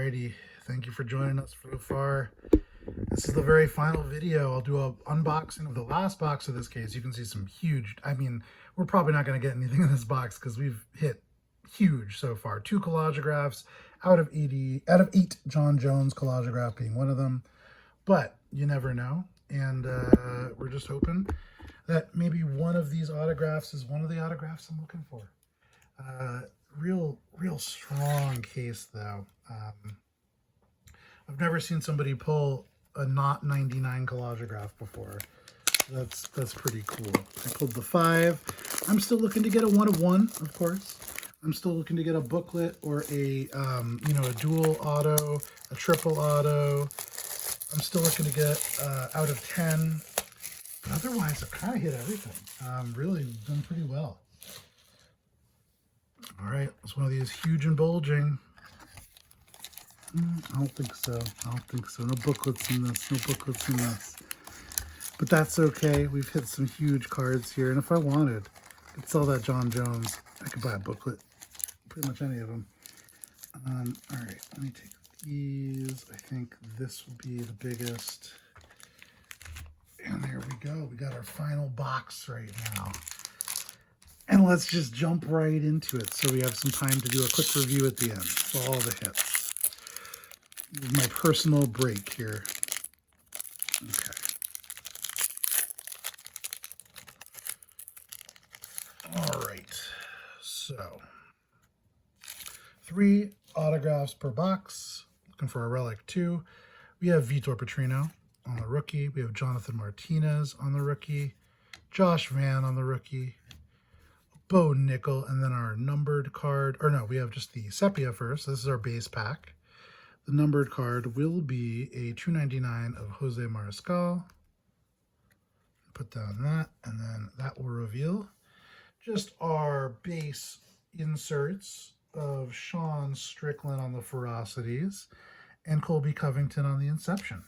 Alrighty, thank you for joining us so far. This is the very final video. I'll do an unboxing of the last box of this case. You can see some huge, we're probably not going to get anything in this box because we've hit huge so far. 2 collagographs out of 8 John Jones collagograph being one of them. But you never know. And we're just hoping that maybe one of these autographs is one of the autographs I'm looking for. Real strong case though. I've never seen somebody pull a not 99 collagograph before. That's pretty cool. I pulled the 5. I'm still looking to get a 1 of 1, of course. I'm still looking to get a booklet or a a dual auto, a triple auto. I'm still looking to get out of 10. But otherwise, I've kind of hit everything. Really done pretty well. All right, it's one of these huge and bulging. I don't think so. I don't think so. No booklets in this. No booklets in this. But that's okay. We've hit some huge cards here. And if I wanted, I could sell that John Jones. I could buy a booklet. Pretty much any of them. All right, let me take these. I think this will be the biggest. And there we go. We got our final box right now. And let's just jump right into it so we have some time to do a quick review at the end. So all the hits. This is my personal break here. Okay. All right. So 3 autographs per box. Looking for a relic 2. We have Vitor Petrino on the rookie. We have Jonathan Martinez on the rookie. Josh Van on the rookie. Bo Nickel, and then our numbered card, or no, we have just the sepia first. This is our base pack. The numbered card will be a 299 of Jose Mariscal. Put down that, and then that will reveal just our base inserts of Sean Strickland on the Ferocities and Colby Covington on the Inception.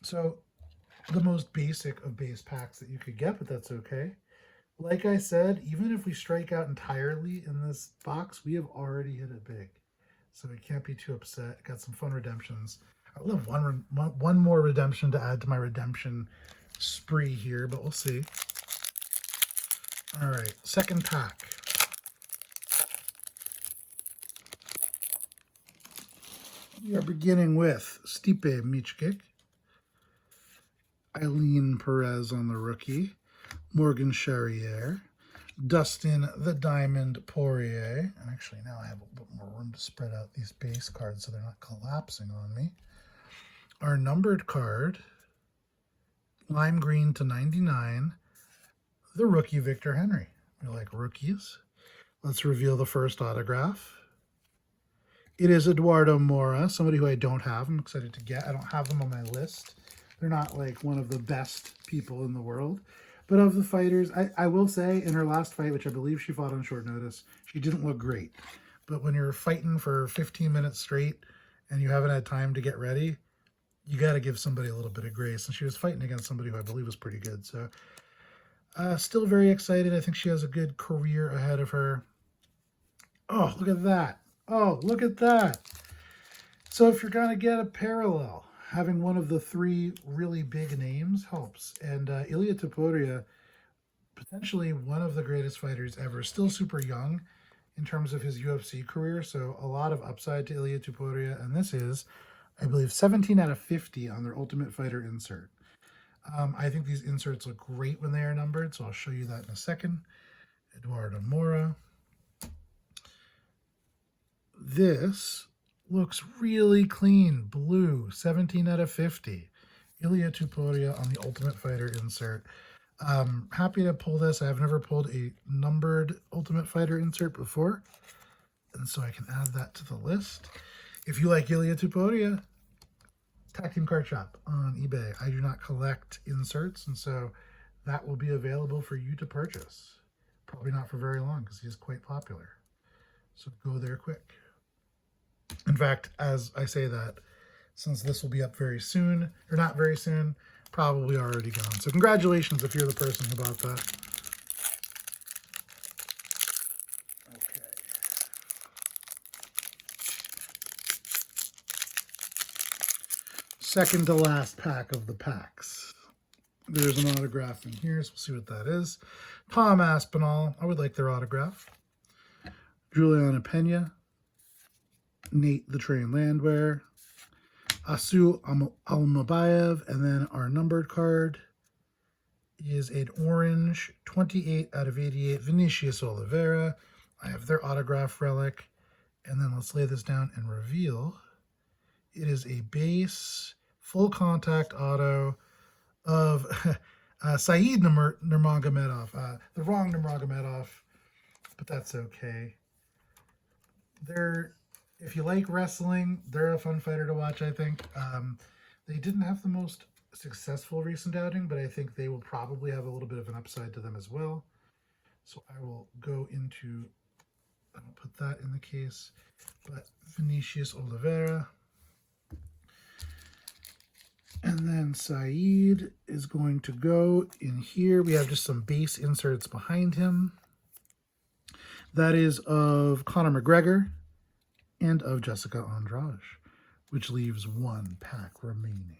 So the most basic of base packs that you could get, but that's okay. Like I said, even if we strike out entirely in this box, we have already hit it big. So we can't be too upset. Got some fun redemptions. I would love one more redemption to add to my redemption spree here, but we'll see. All right, second pack. We are beginning with Stipe Miocic, Eileen Perez on the rookie, Morgan Charrier, Dustin the Diamond Poirier, and actually now I have a bit more room to spread out these base cards so they're not collapsing on me. Our numbered card, lime green to 99, the rookie Victor Henry. We like rookies. Let's reveal the first autograph. It is Eduardo Mora, somebody who I don't have. I'm excited to get. I don't have them on my list. They're not like one of the best people in the world. But of the fighters, I will say in her last fight, which I believe she fought on short notice, she didn't look great. But when you're fighting for 15 minutes straight and you haven't had time to get ready, you got to give somebody a little bit of grace. And she was fighting against somebody who I believe was pretty good. So still very excited. I think she has a good career ahead of her. Oh, look at that. Oh, look at that. So if you're going to get a parallel, having one of the 3 really big names helps. And Ilia Topuria, potentially one of the greatest fighters ever, still super young in terms of his UFC career. So a lot of upside to Ilia Topuria. And this is, I believe, 17 out of 50 on their Ultimate Fighter insert. I think these inserts look great when they are numbered. So I'll show you that in a second. Eduardo Mora. This looks really clean. Blue, 17 out of 50. Ilia Topuria on the Ultimate Fighter insert. Happy to pull this. I have never pulled a numbered Ultimate Fighter insert before, and so I can add that to the list. If you like Ilia Topuria, Tag Team Card Shop on eBay. I do not collect inserts, and so that will be available for you to purchase. Probably not for very long because he is quite popular. So go there quick. In fact, as I say that, since this will be up very soon, or not very soon, probably already gone. So congratulations if you're the person who bought that. Okay. second to last pack of the packs. There's an autograph in here, so we'll see what that is. Tom Aspinall, I would like their autograph. Juliana Pena, Nate the Train Landwehr, Asu Almabayev, and then our numbered card is an orange 28 out of 88 Vinicius Oliveira. I have their autograph relic, and then let's lay this down and reveal. It is a base full contact auto of Saeed Nurmagomedov. The wrong Nurmagomedov, but that's okay. If you like wrestling, they're a fun fighter to watch, I think. They didn't have the most successful recent outing, but I think they will probably have a little bit of an upside to them as well. So I will go into, I will put that in the case, but Vinicius Oliveira. And then Saeed is going to go in here. We have just some base inserts behind him. That is of Conor McGregor and of Jessica Andrade, which leaves one pack remaining.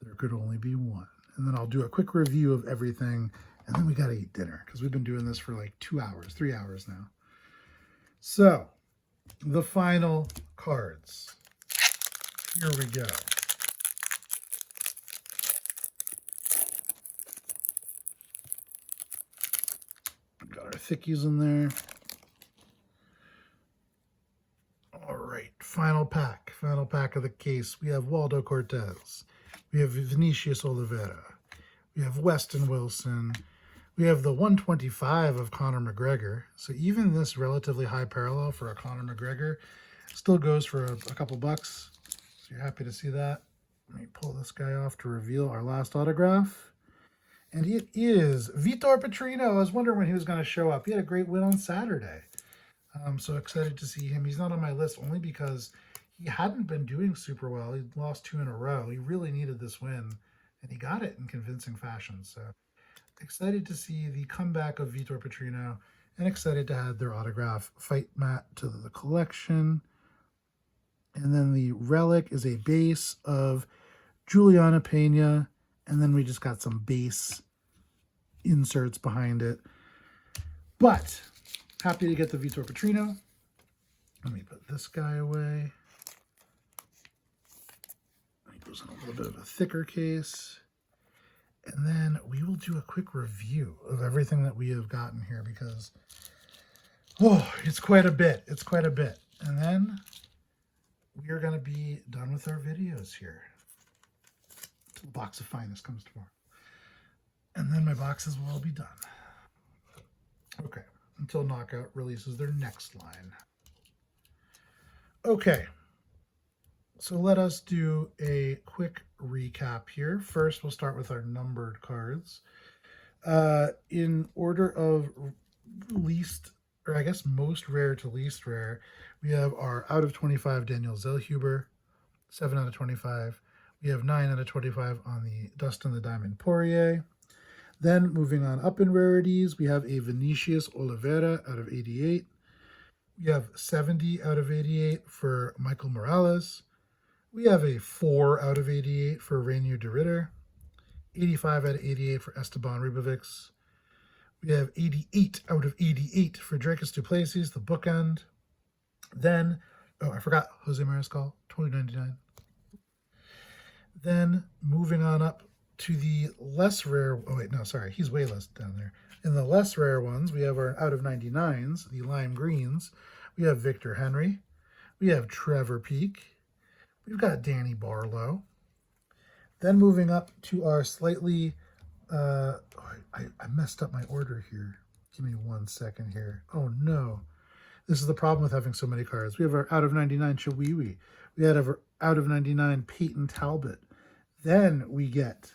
There could only be one. And then I'll do a quick review of everything, and then we got to eat dinner because we've been doing this for like 2 hours, 3 hours now. So, the final cards. Here we go. We've got our thickies in there. All right, final pack of the case. We have Waldo Cortez. We have Vinicius Oliveira. We have Weston Wilson. We have the 125 of Conor McGregor. So even this relatively high parallel for a Conor McGregor still goes for a couple bucks. So you're happy to see that. Let me pull this guy off to reveal our last autograph. And it is Vitor Petrino. I was wondering when he was going to show up. He had a great win on Saturday. I'm so excited to see him. He's not on my list only because he hadn't been doing super well. He lost 2 in a row. He really needed this win, and he got it in convincing fashion. So excited to see the comeback of Vitor Petrino, and excited to add their autograph fight mat to the collection. And then the relic is a base of Juliana Pena, and then we just got some base inserts behind it. But happy to get the Vitor Petrino. Let me put this guy away. It goes in a little bit of a thicker case. And then we will do a quick review of everything that we have gotten here because, it's quite a bit. It's quite a bit. And then we are going to be done with our videos here. The box of finest comes tomorrow. And then my boxes will all be done. Okay. Until Knockout releases their next line. Okay. So let us do a quick recap here. First, we'll start with our numbered cards. In order of least, or I guess most rare to least rare, we have our out of 25 Daniel Zellhuber, 7 out of 25. We have 9 out of 25 on the Dustin the Diamond Poirier. Then moving on up in rarities, we have a Vinicius Oliveira out of 88. We have 70 out of 88 for Michael Morales. We have a 4 out of 88 for Rainier de Ritter. 85 out of 88 for Esteban Ribovics. We have 88 out of 88 for Dracus du Plessis, the bookend. Then, I forgot Jose Mariscal, 2099. Then moving on up to the less rare, he's way less down there. In the less rare ones, we have our out of 99s, the lime greens. We have Victor Henry. We have Trevor Peake. We've got Danny Barlow. Then moving up to our slightly, I messed up my order here. Give me 1 second here. Oh no. This is the problem with having so many cards. We have our out of 99 Chiwiwi. We had our out of 99 Peyton Talbot. Then we get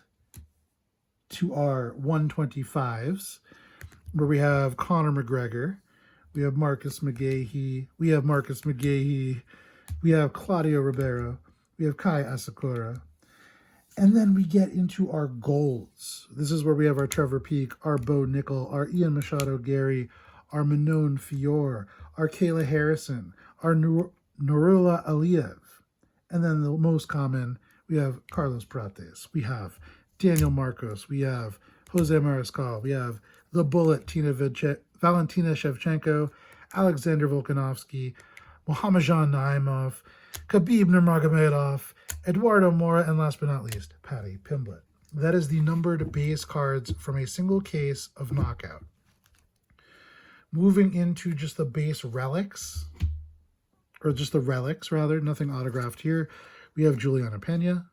to our 125s, where we have Conor McGregor. We have Marcus McGahee. We have Claudio Ribeiro. We have Kai Asakura. And then we get into our golds. This is where we have our Trevor Peake, our Bo Nickel, our Ian Machado Gary, our Manon Fior, our Kayla Harrison, our Nurullah Aliyev. And then the most common, We have Carlos Prates. We have Daniel Marcos. We have Jose Mariscal. We have the Bullet, Valentina Shevchenko, Alexander Volkanovski, Muhammadjan Naimov, Khabib Nurmagomedov, Eduardo Mora, and last but not least, Paddy Pimblett. That is the numbered base cards from a single case of Knockout. Moving into just the base relics, or just the relics rather, nothing autographed here. We have Juliana Pena.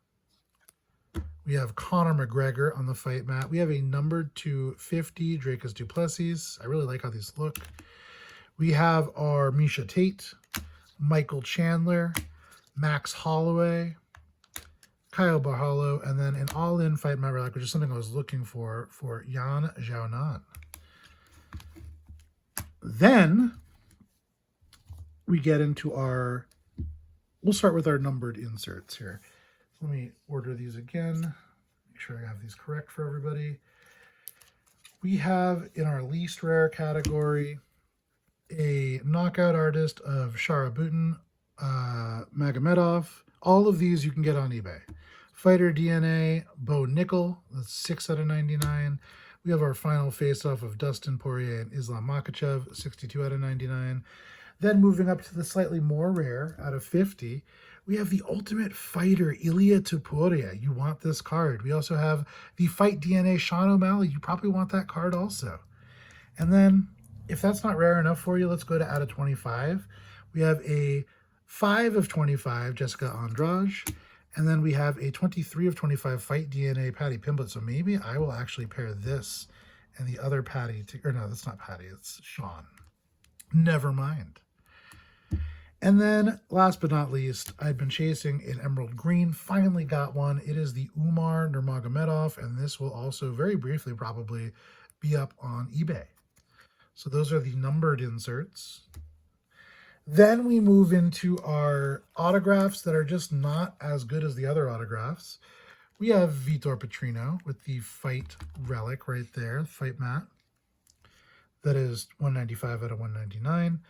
We have Conor McGregor on the fight mat. We have a numbered 250 Dracus du Plessis. I really like how these look. We have our Miesha Tate, Michael Chandler, Max Holloway, Kyle Barhalo, and then an all-in fight mat relic, which is something I was looking for Yan Xiaonan. Then we get into our, we'll start with our numbered inserts here. Let me order these again. Make sure I have these correct for everybody. We have in our least rare category a knockout artist of Sharabutin Magomedov. All of these you can get on eBay. Fighter DNA, Bo Nickel, that's 6 out of 99. We have our final face-off of Dustin Poirier and Islam Makhachev, 62 out of 99. Then moving up to the slightly more rare, out of 50, we have the Ultimate Fighter, Ilia Topuria. You want this card. We also have the Fight DNA, Sean O'Malley. You probably want that card also. And then, if that's not rare enough for you, let's go to out of 25. We have a 5 of 25, Jessica Andrade. And then we have a 23 of 25 Fight DNA, Paddy Pimblett. So maybe I will actually pair this and the other Paddy, or no, that's not Paddy, it's Sean. Never mind. And then, last but not least, I've been chasing an emerald green. Finally got one. It is the Umar Nurmagomedov, and this will also very briefly probably be up on eBay. So those are the numbered inserts. Then we move into our autographs that are just not as good as the other autographs. We have Vitor Petrino with the fight relic right there, fight mat. That is 195 out of 199.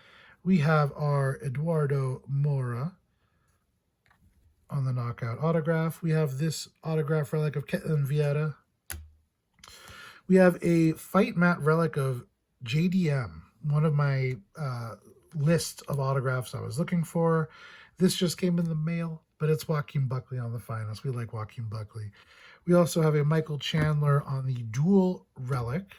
We have our Eduardo Mora on the knockout autograph. We have this autograph relic of Ketlin Vieira. We have a fight mat relic of JDM, one of my list of autographs I was looking for. This just came in the mail, but it's Joaquin Buckley on the finest. We like Joaquin Buckley. We also have a Michael Chandler on the dual relic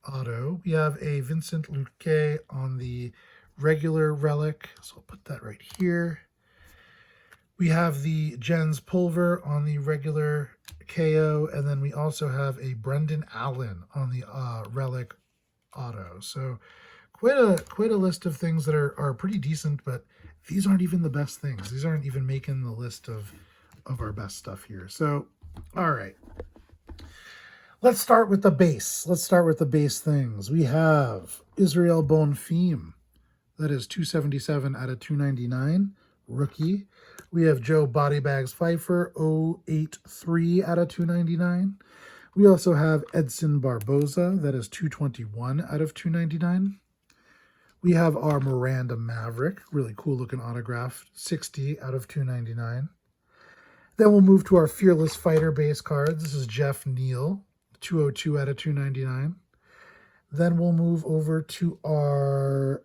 auto. We have a Vincent Luque on the regular relic, so I'll put that right here. We have the Jens Pulver on the regular KO, and then we also have a Brendan Allen on the relic auto. So quite a list of things that are pretty decent, but these aren't even the best things. These aren't even making the list of our best stuff here. So, all right. Let's start with the base. Let's start with the base things. We have Israel Bonfim. That is 277 out of 299. Rookie. We have Joe Bodybags Pfeiffer, 083 out of 299. We also have Edson Barboza. That is 221 out of 299. We have our Miranda Maverick. Really cool looking autograph. 60 out of 299. Then we'll move to our Fearless Fighter base cards. This is Jeff Neal. 202 out of 299. Then we'll move over to our,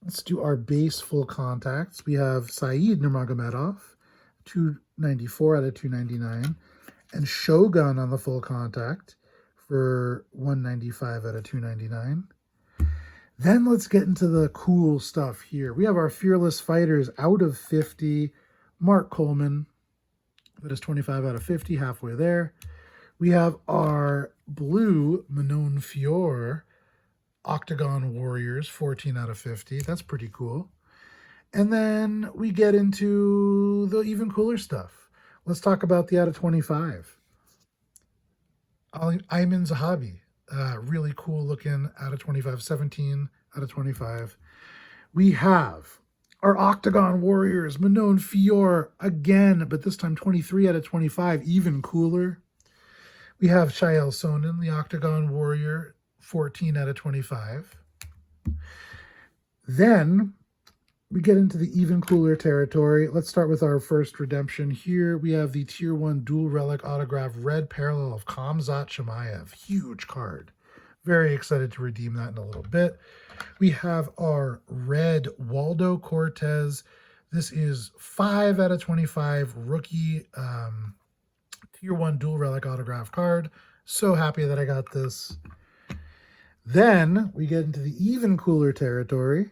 let's do our base full contacts. We have Saeed Nurmagomedov, 294 out of 299. And Shogun on the full contact for 195 out of 299. Then let's get into the cool stuff here. We have our Fearless Fighters out of 50. Mark Coleman, that is 25 out of 50, halfway there. We have our blue Manon Fior Octagon Warriors, 14 out of 50. That's pretty cool. And then we get into the even cooler stuff. Let's talk about the out of 25. Ayman Zahabi, really cool looking out of 25, 17 out of 25. We have our Octagon Warriors, Manon Fior again, but this time 23 out of 25, even cooler. We have Shael Sonnen, the Octagon Warrior, 14 out of 25. Then We get into the even cooler territory. Let's start with our first redemption here. We have the Tier 1 Dual Relic Autograph Red Parallel of Khamzat Chimaev. Huge card. Very excited to redeem that in a little bit. We have our red Waldo Cortez. This is 5 out of 25 rookie Tier 1 Dual Relic Autograph card. So happy that I got this. Then we get into the even cooler territory.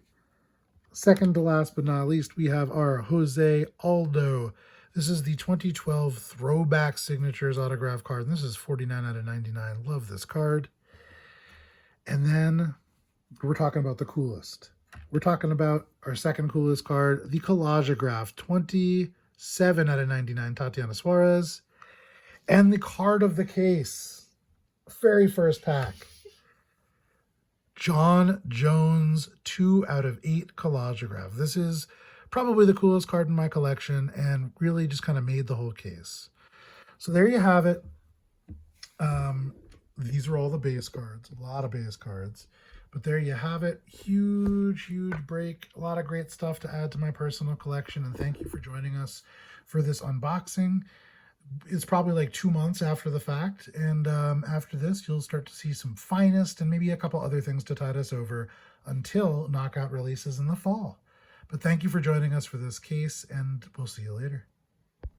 Second to last but not least, we have our Jose Aldo. This is the 2012 Throwback Signatures autograph card. And this is 49 out of 99. Love this card. And then we're talking about the coolest. We're talking about our second coolest card, the Collagograph, 27 out of 99, Tatiana Suarez. And the card of the case, very first pack, John Jones, 2 out of 8 Collagograph. This is probably the coolest card in my collection and really just kind of made the whole case. So there you have it. These are all the base cards, a lot of base cards. But there you have it. Huge, huge break. A lot of great stuff to add to my personal collection. And thank you for joining us for this unboxing. It's probably like 2 months after the fact. And after this, you'll start to see some Finest and maybe a couple other things to tide us over until Knockout releases in the fall. But thank you for joining us for this case, and we'll see you later.